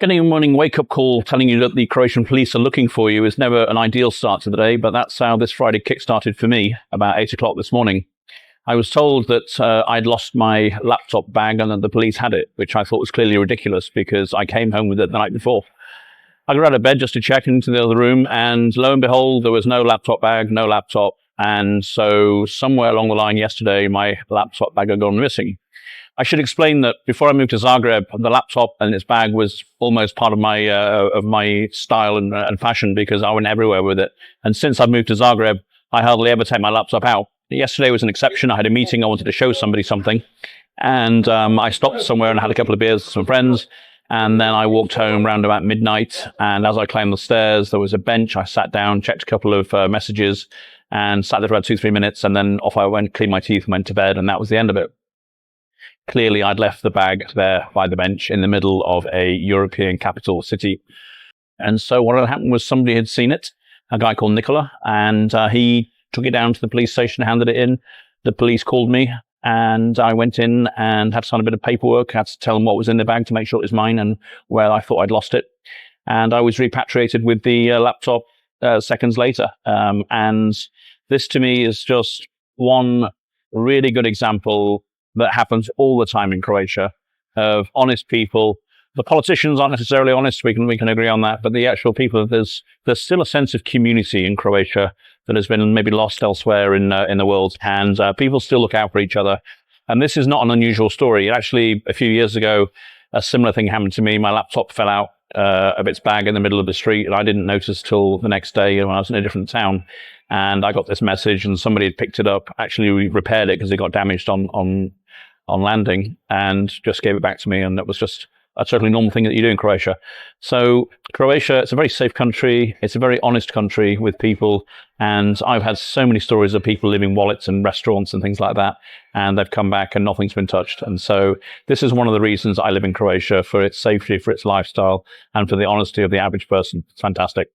Getting a morning wake-up call telling you that the Croatian police are looking for you is never an ideal start to the day, but that's how this Friday kick-started for me about 8 o'clock this morning. I was told that I'd lost my laptop bag and that the police had it, which I thought was clearly ridiculous because I came home with it the night before. I got out of bed just to check into the other room, and lo and behold, there was no laptop bag, no laptop. And so somewhere along the line yesterday, my laptop bag had gone missing. I should explain that before I moved to Zagreb, the laptop and its bag was almost part of my style and fashion because I went everywhere with it. And since I've moved to Zagreb, I hardly ever take my laptop out. Yesterday was an exception. I had a meeting. I wanted to show somebody something. And I stopped somewhere and had a couple of beers with some friends. And then I walked home around about midnight. And as I climbed the stairs, there was a bench. I sat down, checked a couple of messages, and sat there for about 2-3 minutes. And then off I went, cleaned my teeth, and went to bed. And that was the end of it. Clearly, I'd left the bag there by the bench in the middle of a European capital city. And so what had happened was somebody had seen it, a guy called Nikola, and he took it down to the police station, handed it in. The police called me, and I went in and had to sign a bit of paperwork. I had to tell them what was in the bag to make sure it was mine and where I thought I'd lost it. And I was repatriated with the laptop seconds later. And this to me is just one really good example that happens all the time in Croatia of honest people. The politicians aren't necessarily honest. We can agree on that. But the actual people, there's still a sense of community in Croatia that has been maybe lost elsewhere in the world. And people still look out for each other. And this is not an unusual story. Actually, a few years ago, a similar thing happened to me. My laptop fell out of its bag in the middle of the street, and I didn't notice till the next day when I was in a different town. And I got this message, and somebody had picked it up. Actually, we repaired it because it got damaged on landing, and just gave it back to me. And that was just a totally normal thing that you do in Croatia. So Croatia, it's a very safe country. It's a very honest country with people. And I've had so many stories of people leaving wallets in restaurants and things like that. And they've come back and nothing's been touched. And so this is one of the reasons I live in Croatia, for its safety, for its lifestyle, and for the honesty of the average person. It's fantastic.